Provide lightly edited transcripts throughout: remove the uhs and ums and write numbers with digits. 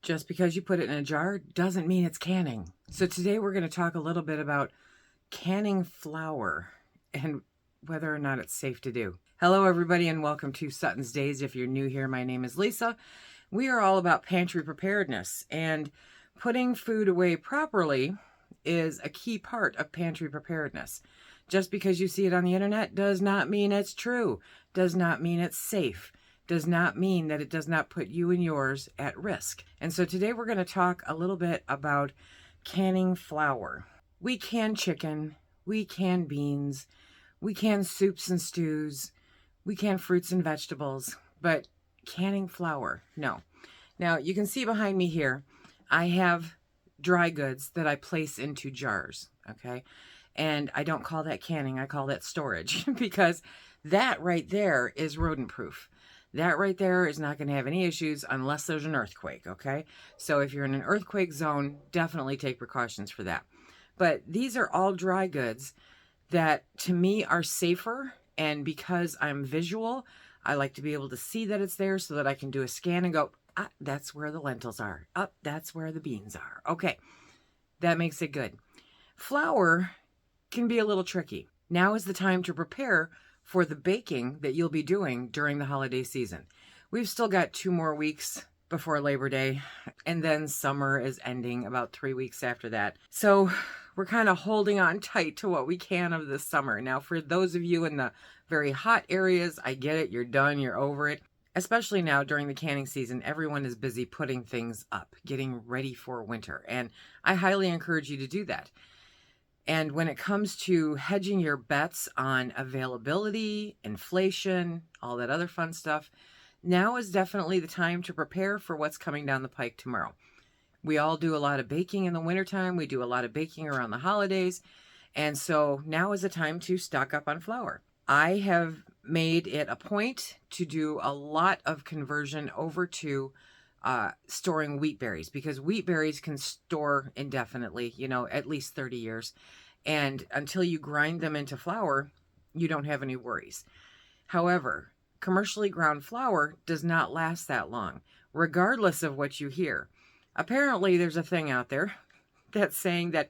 Just because you put it in a jar doesn't mean it's canning. So today we're going to talk a little bit about canning flour and whether or not it's safe to do. Hello everybody and welcome to SuttonsDaze. If you're new here, my name is Lisa. We are all about pantry preparedness, and putting food away properly is a key part of pantry preparedness. Just because you see it on the internet does not mean it's true, does not mean it's safe, does not mean that it does not put you and yours at risk. And so today we're going to talk a little bit about canning flour. We can chicken, we can beans, we can soups and stews, we can fruits and vegetables, but canning flour, no. Now you can see behind me here, I have dry goods that I place into jars, okay? And I don't call that canning, I call that storage because that right there is rodent proof. That right there is not going to have any issues unless there's an earthquake, okay? So if you're in an earthquake zone, definitely take precautions for that. But these are all dry goods that to me are safer, and because I'm visual, I like to be able to see that it's there so that I can do a scan and go, ah, that's where the lentils are. Oh, that's where the beans are. Okay, that makes it good. Flour can be a little tricky. Now is the time to prepare for the baking that you'll be doing during the holiday season. We've still got 2 more weeks before Labor Day, and then summer is ending about 3 weeks after that. So we're kind of holding on tight to what we can of this summer. Now, for those of you in the very hot areas, I get it, you're done, you're over it. Especially now during the canning season, everyone is busy putting things up, getting ready for winter, and I highly encourage you to do that. And when it comes to hedging your bets on availability, inflation, all that other fun stuff, now is definitely the time to prepare for what's coming down the pike tomorrow. We all do a lot of baking in the wintertime. We do a lot of baking around the holidays. And so now is the time to stock up on flour. I have made it a point to do a lot of conversion over to storing wheat berries, because wheat berries can store indefinitely, at least 30 years. And until you grind them into flour, you don't have any worries. However, commercially ground flour does not last that long, regardless of what you hear. Apparently, there's a thing out there that's saying that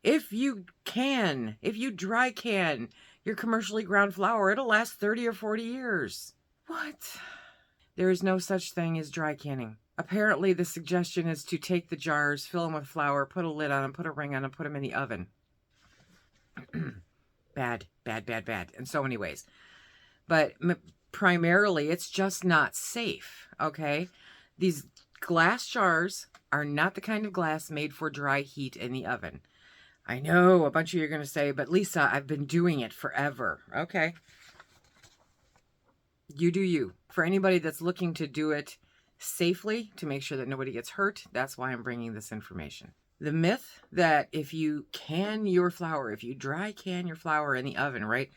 if you dry can your commercially ground flour, it'll last 30 or 40 years. What? There is no such thing as dry canning. Apparently, the suggestion is to take the jars, fill them with flour, put a lid on them, put a ring on them, put them in the oven. Bad, bad, bad, bad in so many ways. But primarily, it's just not safe, okay? These glass jars are not the kind of glass made for dry heat in the oven. I know a bunch of you are going to say, but Lisa, I've been doing it forever. Okay. You do you. For anybody that's looking to do it safely, to make sure that nobody gets hurt, that's why I'm bringing this information. The myth that if you can your flour, if you dry can your flour in the oven, right,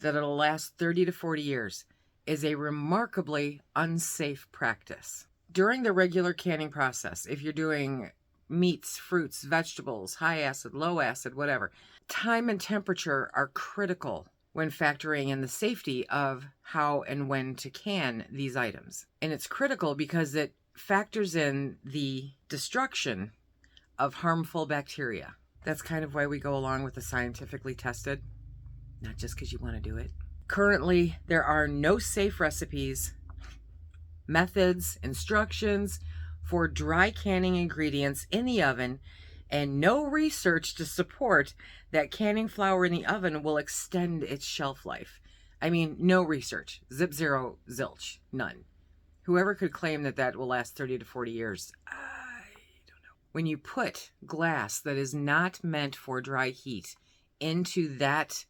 that it'll last 30 to 40 years is a remarkably unsafe practice. During the regular canning process, if you're doing meats, fruits, vegetables, high acid, low acid, whatever, time and temperature are critical when factoring in the safety of how and when to can these items. And it's critical because it factors in the destruction of harmful bacteria. That's kind of why we go along with the scientifically tested, not just because you want to do it. Currently, there are no safe recipes, methods, instructions for dry canning ingredients in the oven, and no research to support that canning flour in the oven will extend its shelf life. I mean, no research. Zip, zero, zilch. None. Whoever could claim that that will last 30 to 40 years, I don't know. When you put glass that is not meant for dry heat into that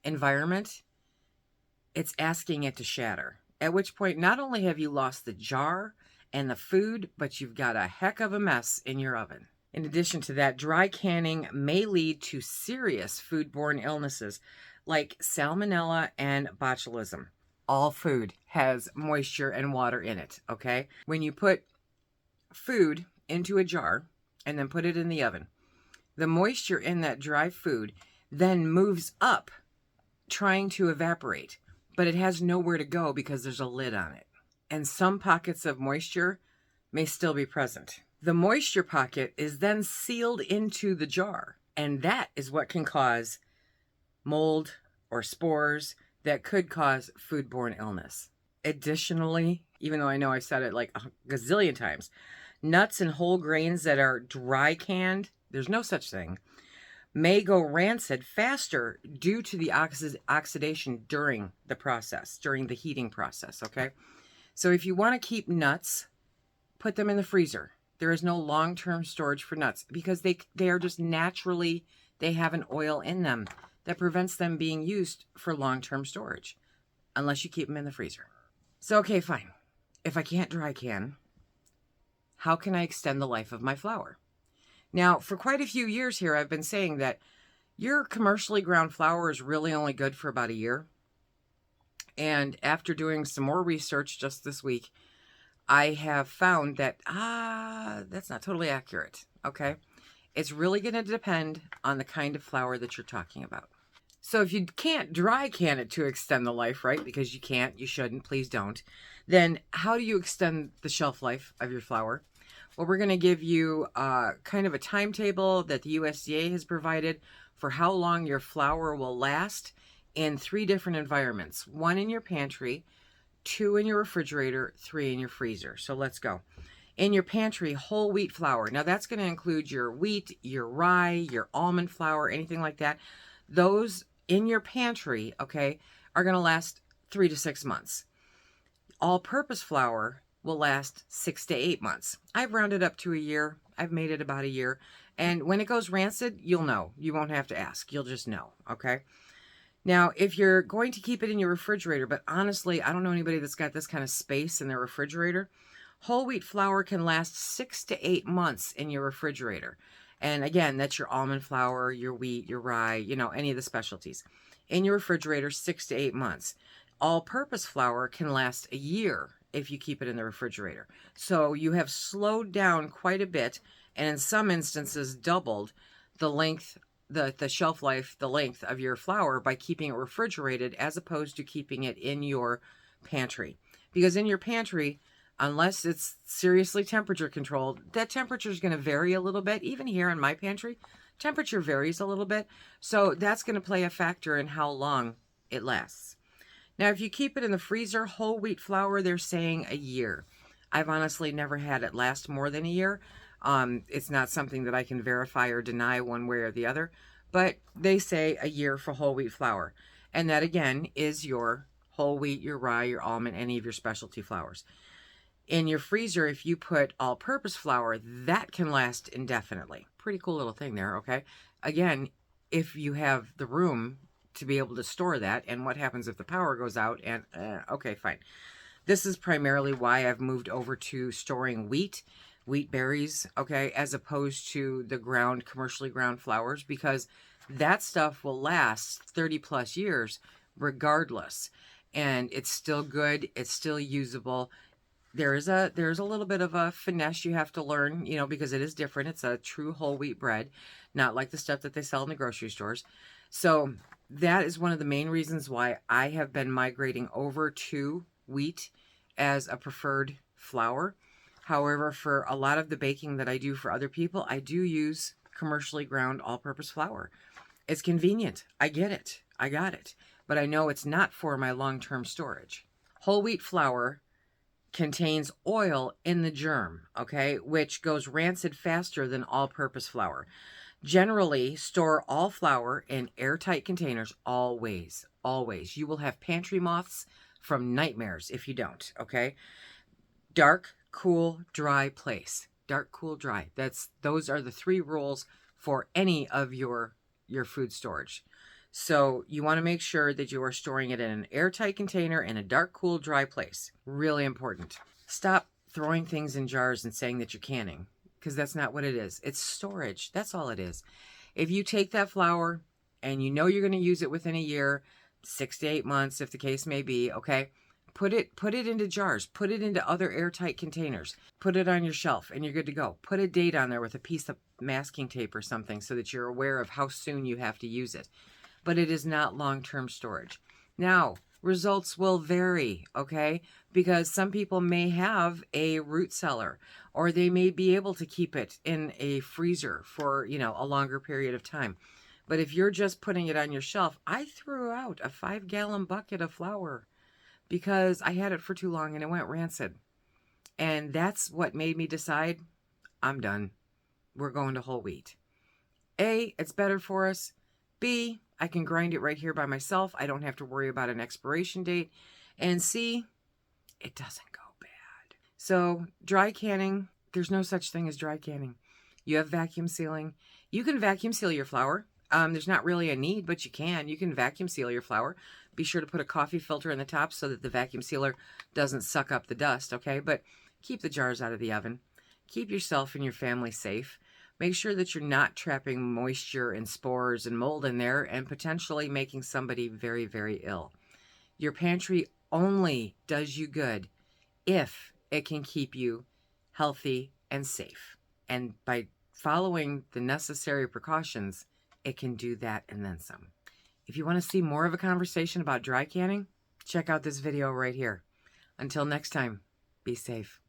environment, it's asking it to shatter. At which point, not only have you lost the jar and the food, but you've got a heck of a mess in your oven. In addition to that, dry canning may lead to serious foodborne illnesses like salmonella and botulism. All food has moisture and water in it, okay? When you put food into a jar and then put it in the oven, the moisture in that dry food then moves up trying to evaporate, but it has nowhere to go because there's a lid on it. And some pockets of moisture may still be present. The moisture pocket is then sealed into the jar, and that is what can cause mold or spores that could cause foodborne illness. Additionally, even though I know I said it like a gazillion times, nuts and whole grains that are dry canned, there's no such thing, may go rancid faster due to the oxidation during the process, during the heating process, okay? So if you want to keep nuts, put them in the freezer. There is no long-term storage for nuts because they are just naturally, they have an oil in them that prevents them being used for long-term storage unless you keep them in the freezer. So, okay, fine. If I can't dry can, how can I extend the life of my flour? Now, for quite a few years here, I've been saying that your commercially ground flour is really only good for about a year. And after doing some more research just this week, I have found that, that's not totally accurate, okay? It's really going to depend on the kind of flour that you're talking about. So if you can't dry can it to extend the life, right? Because you can't, you shouldn't, please don't. Then how do you extend the shelf life of your flour? Well, we're going to give you kind of a timetable that the USDA has provided for how long your flour will last in 3 different environments. 1 in your pantry, 2 in your refrigerator, 3 in your freezer. So let's go. In your pantry, whole wheat flour. Now that's going to include your wheat, your rye, your almond flour, anything like that. Those in your pantry, okay, are going to last 3 to 6 months. All-purpose flour will last 6 to 8 months. I've rounded up to a year. I've made it about a year. And when it goes rancid, you'll know. You won't have to ask. You'll just know, okay? Now, if you're going to keep it in your refrigerator, but honestly, I don't know anybody that's got this kind of space in their refrigerator, whole wheat flour can last 6 to 8 months in your refrigerator. And again, that's your almond flour, your wheat, your rye, you know, any of the specialties. In your refrigerator, 6 to 8 months. All-purpose flour can last a year if you keep it in the refrigerator. So you have slowed down quite a bit, and in some instances doubled the length, the shelf life, the length of your flour by keeping it refrigerated as opposed to keeping it in your pantry. Because in your pantry, unless it's seriously temperature controlled, that temperature is going to vary a little bit. Even here in my pantry, temperature varies a little bit. So that's going to play a factor in how long it lasts. Now, if you keep it in the freezer, whole wheat flour, they're saying a year. I've honestly never had it last more than a year. It's not something that I can verify or deny one way or the other, but they say a year for whole wheat flour. And that, again, is your whole wheat, your rye, your almond, any of your specialty flours. In your freezer, if you put all-purpose flour, that can last indefinitely. Pretty cool little thing there, okay? Again, if you have the room to be able to store that, and what happens if the power goes out, and okay, fine. This is primarily why I've moved over to storing wheat berries, okay, as opposed to the commercially ground flours, because that stuff will last 30 plus years regardless, and it's still good, it's still usable. There's a little bit of a finesse you have to learn, you know, because it is different. It's a true whole wheat bread, not like the stuff that they sell in the grocery stores. So that is one of the main reasons why I have been migrating over to wheat as a preferred flour. However, for a lot of the baking that I do for other people, I do use commercially ground all-purpose flour. It's convenient. I get it. I got it. But I know it's not for my long-term storage. Whole wheat flour contains oil in the germ, okay, which goes rancid faster than all-purpose flour. Generally, store all flour in airtight containers always, always. You will have pantry moths from nightmares if you don't, okay? Dark, cool, dry place. Dark, cool, dry. Those are the 3 rules for any of your food storage. So you want to make sure that you are storing it in an airtight container in a dark, cool, dry place. Really important. Stop throwing things in jars and saying that you're canning, because that's not what it is. It's storage. That's all it is. If you take that flour and you know you're going to use it within a year, 6 to 8 months, if the case may be, okay, put it into jars. Put it into other airtight containers. Put it on your shelf and you're good to go. Put a date on there with a piece of masking tape or something so that you're aware of how soon you have to use it. But it is not long-term storage. Now, results will vary, okay? Because some people may have a root cellar, or they may be able to keep it in a freezer for, a longer period of time. But if you're just putting it on your shelf, I threw out a 5-gallon bucket of flour because I had it for too long and it went rancid. And that's what made me decide, I'm done. We're going to whole wheat. A, it's better for us. B, I can grind it right here by myself. I don't have to worry about an expiration date. And C, it doesn't go bad. So dry canning, there's no such thing as dry canning. You have vacuum sealing. You can vacuum seal your flour. There's not really a need, but you can. You can vacuum seal your flour. Be sure to put a coffee filter in the top so that the vacuum sealer doesn't suck up the dust, okay? But keep the jars out of the oven. Keep yourself and your family safe. Make sure that you're not trapping moisture and spores and mold in there and potentially making somebody very, very ill. Your pantry only does you good if it can keep you healthy and safe. And by following the necessary precautions, it can do that and then some. If you want to see more of a conversation about dry canning, check out this video right here. Until next time, be safe.